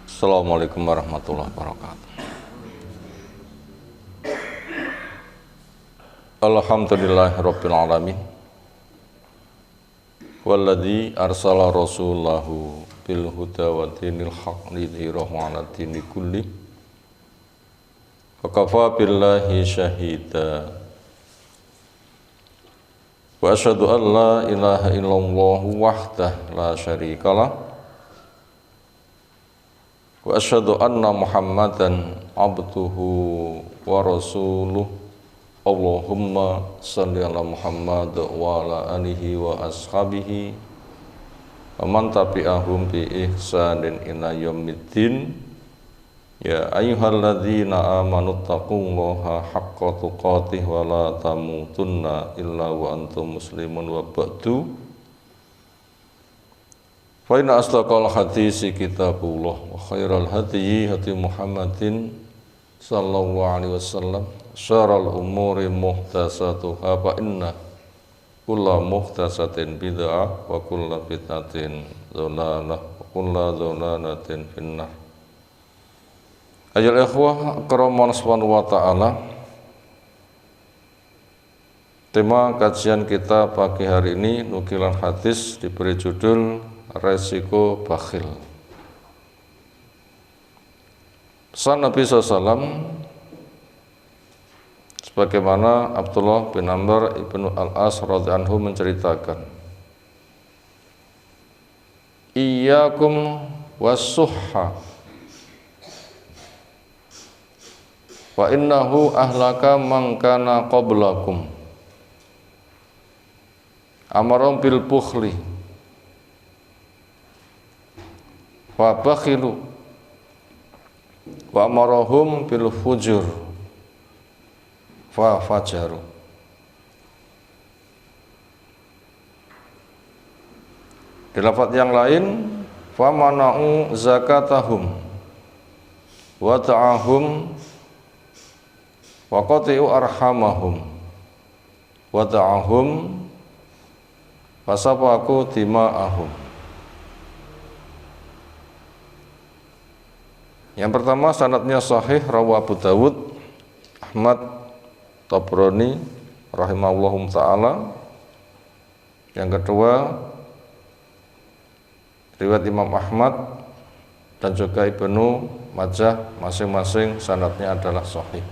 Assalamualaikum warahmatullahi wabarakatuh. Alhamdulillahirabbil alamin. Walladzi arsala rasulahu bil huda wa dinil haqq lidhirahu 'ala dini kulli. Wa kafa billahi syahida. Wa asyhadu an la ilaha illallah wahdahu la syarikalah. Wa asyhadu anna Muhammadan abduhu wa rasuluh. Allahumma salli ala Muhammad wa ala alihi wa ashabihi wa man tabi'ahum bi ihsanin ila yaumiddin. Ya ayyuhalladzina amanu taqullaha haqqa tuqatih wa la tamutunna illa wa antum muslimun wa ba'du. Fa inna asdaqal hadisi kitabullah wa khairal hadyi hadi Muhammadin sallallahu alaihi wasallam, syarrul umuri muhdatsatuha fa inna kulla muhdatsatin bid'ah wa kulla bid'atin dhalalah wa kulla dhalalatin finnar. Ayyuhal ikhwah akraman subhanahu wa ta'ala. Tema kajian kita pagi hari ini nukilan hadis diberi judul resiko bakhil. Pesan Nabi SAW sebagaimana Abdullah bin Amr ibnu Al-As radhiyallahu anhu menceritakan, iyyakum was-suhha wa innahu ahlaka man kana qablakum amarum bil bukhli wa bakhilu wa amarahum bil fujur fa fajaru. Di lafaz yang lain, fa mana'u zakatahum wa ta'ahum wa qati'u arhamahum wa ta'ahum wa safaku dima'ahum. Yang pertama sanadnya sahih, rawi Abu Dawud, Ahmad, Tabrani rahimahullahu ta'ala. Yang kedua riwayat Imam Ahmad dan juga Ibnu Majah, masing-masing sanadnya adalah sahih.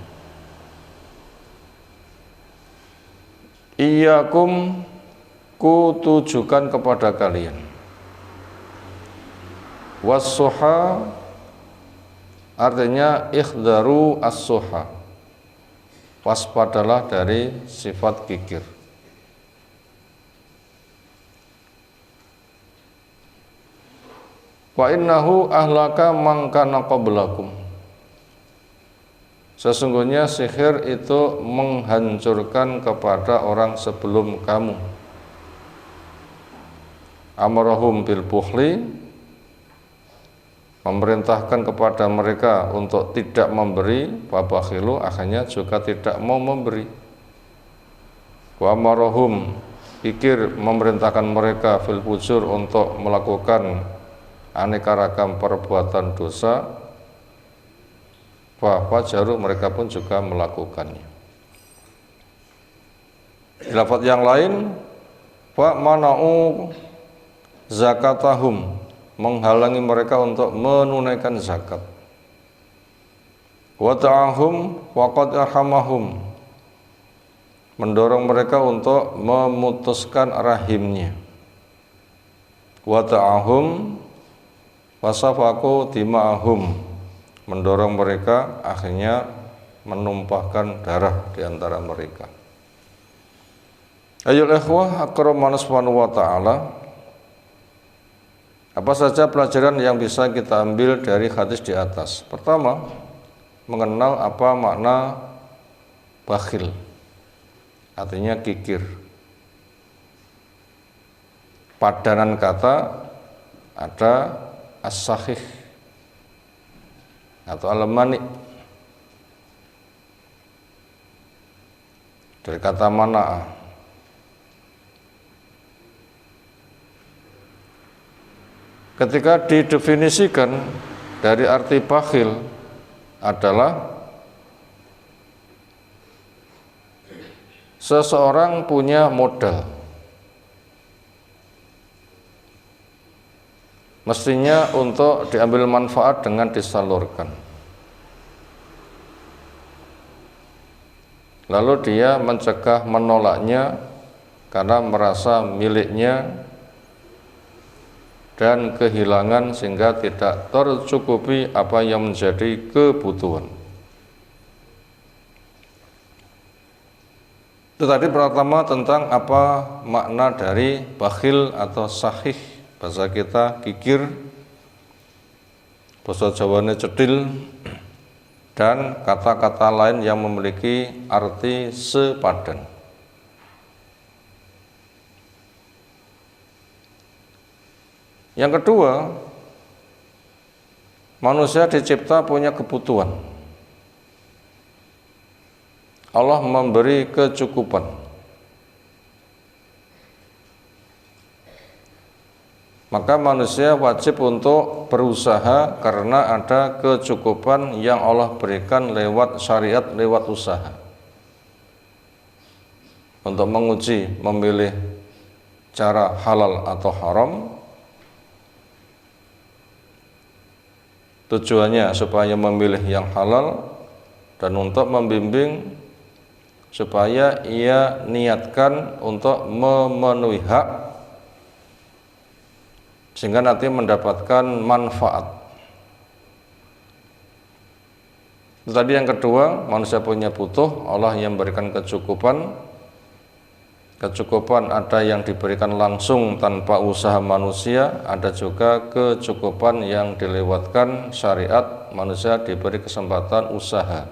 Iyyakum, ku tujukan kepada kalian, was-suha artinya ikhdaru as-suha, waspadalah dari sifat kikir. Wa innahu ahlaka man kana qablakum, sesungguhnya sihir itu menghancurkan kepada orang sebelum kamu. Amarahum bil bukhli, memerintahkan kepada mereka untuk tidak memberi, wabakhilu, akhirnya juga tidak mau memberi. Wa amarahum, pikir memerintahkan mereka fil fujur, untuk melakukan aneka ragam perbuatan dosa. Wa fajaru, mereka pun juga melakukannya. Di lafaz yang lain, fa mana'u zakatahum, menghalangi mereka untuk menunaikan zakat. Wa ta'ahum wa qad arhamahum, mendorong mereka untuk memutuskan rahimnya. Wa ta'ahum wa safaku dima'ahum, mendorong mereka akhirnya menumpahkan darah di antara mereka. Ayyuhal ikhwah akraman subhanahu wa ta'ala. Apa saja pelajaran yang bisa kita ambil dari hadis di atas? Pertama, mengenal apa makna bakhil, artinya kikir. Padanan kata ada as-sahih atau al-mani, dari kata mana'a. ketika didefinisikan dari arti bakhil adalah seseorang punya modal, mestinya untuk diambil manfaat dengan disalurkan. Lalu dia mencegah menolaknya karena merasa miliknya dan kehilangan sehingga tidak tercukupi apa yang menjadi kebutuhan. Itu tadi pertama tentang apa makna dari bakhil atau sahih, bahasa kita kikir, bahasa Jawanya cedil, dan kata-kata lain yang memiliki arti sepadan. Yang kedua, manusia dicipta punya kebutuhan. Allah memberi kecukupan. Maka manusia wajib untuk berusaha karena ada kecukupan yang Allah berikan lewat syariat, lewat usaha. Untuk menguji, memilih cara halal atau haram. Tujuannya supaya memilih yang halal dan untuk membimbing supaya ia niatkan untuk memenuhi hak sehingga nanti mendapatkan manfaat. Itu tadi yang kedua, manusia punya butuh, Allah yang memberikan kecukupan. Kecukupan ada yang diberikan langsung tanpa usaha manusia, ada juga kecukupan yang dilewatkan syariat, manusia diberi kesempatan usaha.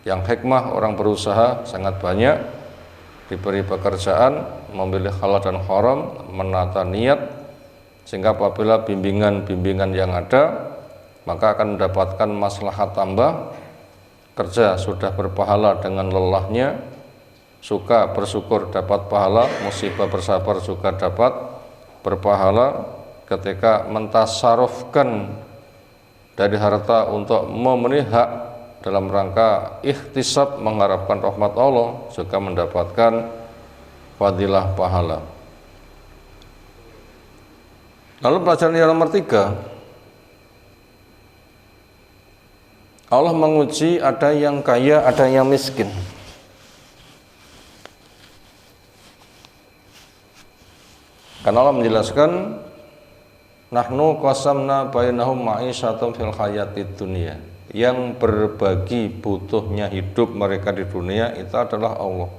Yang hikmah orang berusaha sangat banyak, diberi pekerjaan, memilih halal dan haram, menata niat, sehingga apabila bimbingan-bimbingan yang ada, maka akan mendapatkan maslahat tambah. Kerja sudah berpahala dengan lelahnya, suka bersyukur dapat pahala, musibah bersabar juga dapat berpahala. Ketika mentasarufkan dari harta untuk memenuhi hak dalam rangka ikhtisab mengharapkan rahmat Allah, juga mendapatkan fadilah pahala. Lalu pelajaran yang nomor 3, Allah menguji ada yang kaya, ada yang miskin. Karena Allah menjelaskan, nahnu qasamna bainahum ma'isyatum fil hayatid dunya. Yang berbagi butuhnya hidup mereka di dunia itu adalah Allah.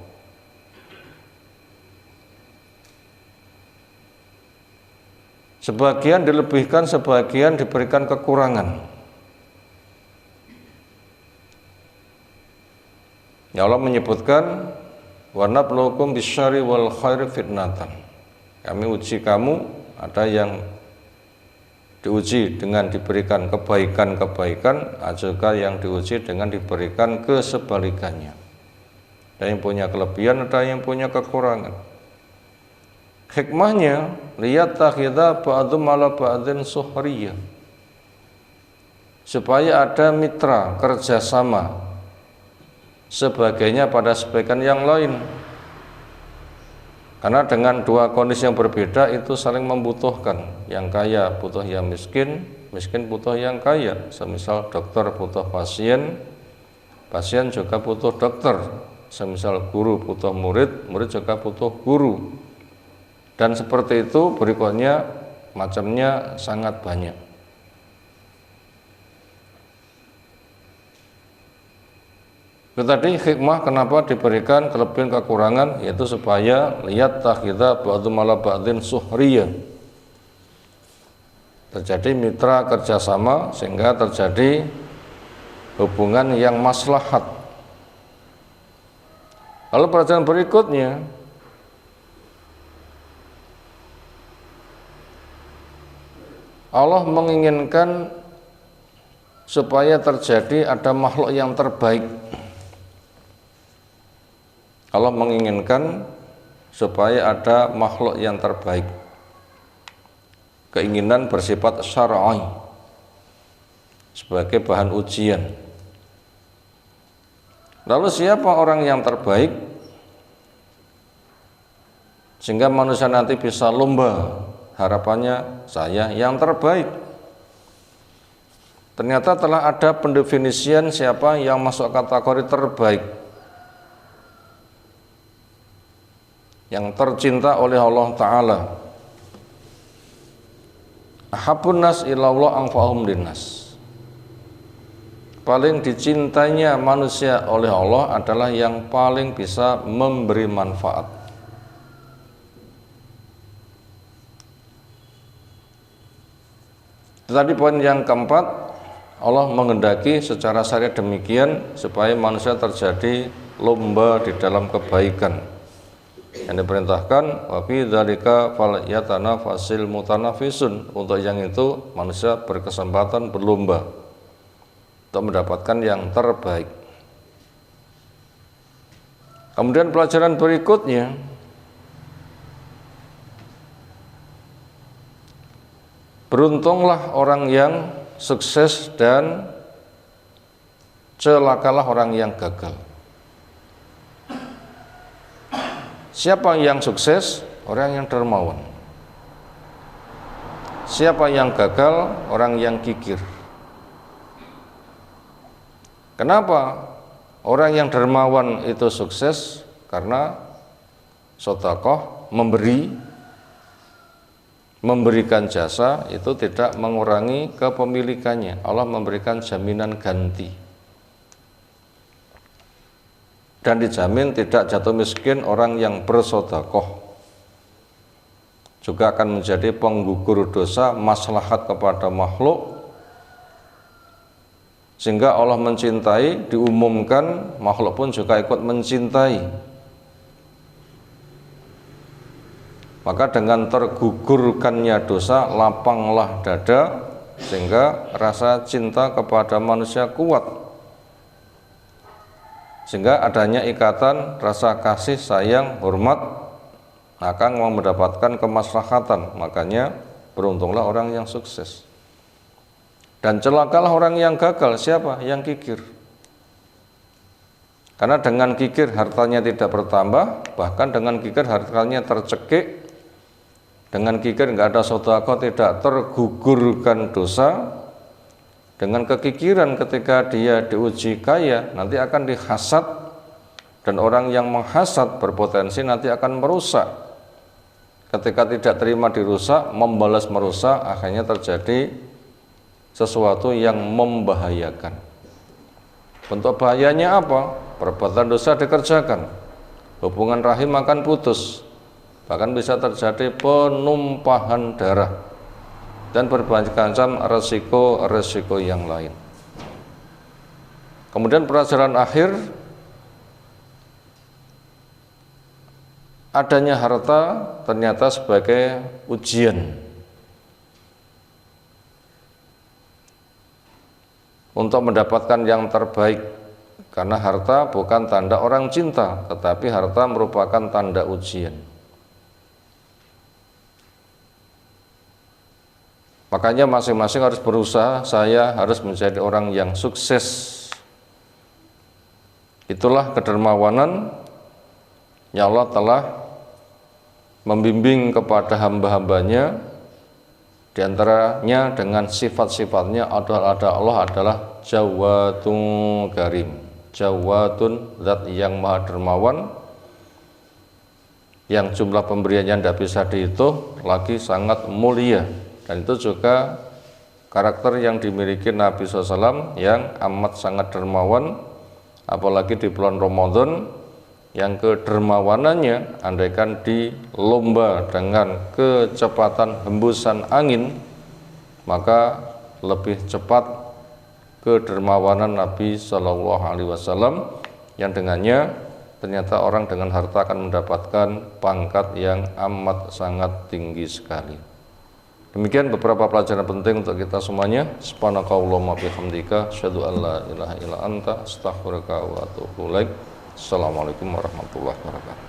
Sebagian dilebihkan, sebagian diberikan kekurangan. Ya Allah menyebutkan, wa nabluukum bisyarri wal khairi fitnatan. Kami uji kamu, ada yang diuji dengan diberikan kebaikan-kebaikan, juga yang diuji dengan diberikan kesebalikannya. Ada yang punya kelebihan, ada yang punya kekurangan. Hikmahnya, liyattakhidha ba'dhum 'ala ba'dhin suhriyah, supaya ada mitra kerjasama sebagainya pada sebagian yang lain. Karena dengan dua kondisi yang berbeda itu saling membutuhkan. Yang kaya butuh yang miskin, miskin butuh yang kaya. Semisal dokter butuh pasien, pasien juga butuh dokter. Semisal guru butuh murid, murid juga butuh guru. Dan seperti itu berikutnya macamnya sangat banyak. Tadi hikmah kenapa diberikan kelebihan kekurangan, yaitu supaya lihat takhidha ba'dhum 'ala ba'dhin suhriyah, terjadi mitra kerjasama sehingga terjadi hubungan yang maslahat. Lalu pelajaran berikutnya, Allah menginginkan supaya terjadi ada makhluk yang terbaik. Allah menginginkan supaya ada makhluk yang terbaik. keinginan bersifat syar'i sebagai bahan ujian. Lalu siapa orang yang terbaik sehingga manusia nanti bisa lomba, harapannya saya yang terbaik. Ternyata telah ada pendefinisian siapa yang masuk kategori terbaik, yang tercinta oleh Allah Ta'ala. Ahabbun nas ilallah anfa'uhum linnas. Paling dicintainya manusia oleh Allah adalah yang paling bisa memberi manfaat. Tadi poin yang keempat, Allah menghendaki secara syariat demikian supaya manusia terjadi lomba di dalam kebaikan. Yang diperintahkan wa fi dzalika falyatanafasil mutanafisun, untuk yang itu manusia berkesempatan berlomba untuk mendapatkan yang terbaik. Kemudian pelajaran berikutnya, beruntunglah orang yang sukses dan celakalah orang yang gagal. Siapa yang sukses? Orang yang dermawan. Siapa yang gagal? Orang yang kikir. Kenapa orang yang dermawan itu sukses? Karena sedekah, memberikan jasa itu tidak mengurangi kepemilikannya. Allah memberikan jaminan ganti. Dan dijamin tidak jatuh miskin orang yang bersedekah. Juga akan menjadi penggugur dosa, maslahat kepada makhluk, sehingga Allah mencintai, diumumkan, makhluk pun juga ikut mencintai. Maka dengan tergugurkannya dosa, lapanglah dada, sehingga rasa cinta kepada manusia kuat. Sehingga adanya ikatan rasa kasih, sayang, hormat akan mendapatkan kemaslahatan. Makanya beruntunglah orang yang sukses. Dan celakalah orang yang gagal. Siapa? Yang kikir. Karena dengan kikir hartanya tidak bertambah, bahkan dengan kikir hartanya tercekik. Dengan kikir nggak ada sedekah, tidak tergugurkan dosa. Dengan kekikiran ketika dia diuji kaya, nanti akan dihasad, dan orang yang menghasad berpotensi nanti akan merusak. Ketika tidak terima dirusak, membalas merusak, akhirnya terjadi sesuatu yang membahayakan. Bentuk bahayanya apa? Perbuatan dosa dikerjakan, hubungan rahim akan putus, bahkan bisa terjadi penumpahan darah, dan berbagai macam resiko yang lain. Kemudian pelajaran akhir, adanya harta ternyata sebagai ujian untuk mendapatkan yang terbaik. Karena harta bukan tanda orang cinta, tetapi harta merupakan tanda ujian. Makanya masing-masing harus berusaha, saya harus menjadi orang yang sukses. Itulah kedermawanan yang Allah telah membimbing kepada hamba-hambanya, diantaranya dengan sifat-sifatnya adalah Allah adalah Jawadun Karim. Jawadun, zat yang maha dermawan, yang jumlah pemberiannya tidak bisa dihitung, lagi sangat mulia. Dan itu juga karakter yang dimiliki Nabi SAW yang amat sangat dermawan, apalagi di bulan Ramadan, yang kedermawanannya andaikan dilomba dengan kecepatan hembusan angin, maka lebih cepat kedermawanan Nabi SAW, yang dengannya ternyata orang dengan harta akan mendapatkan pangkat yang amat sangat tinggi sekali. Demikian beberapa pelajaran penting untuk kita semuanya. Subhanakallahumma bihamdika asyhadu an la ilaha illa anta astaghfiruka wa atubu ilaik. Assalamualaikum warahmatullahi wabarakatuh.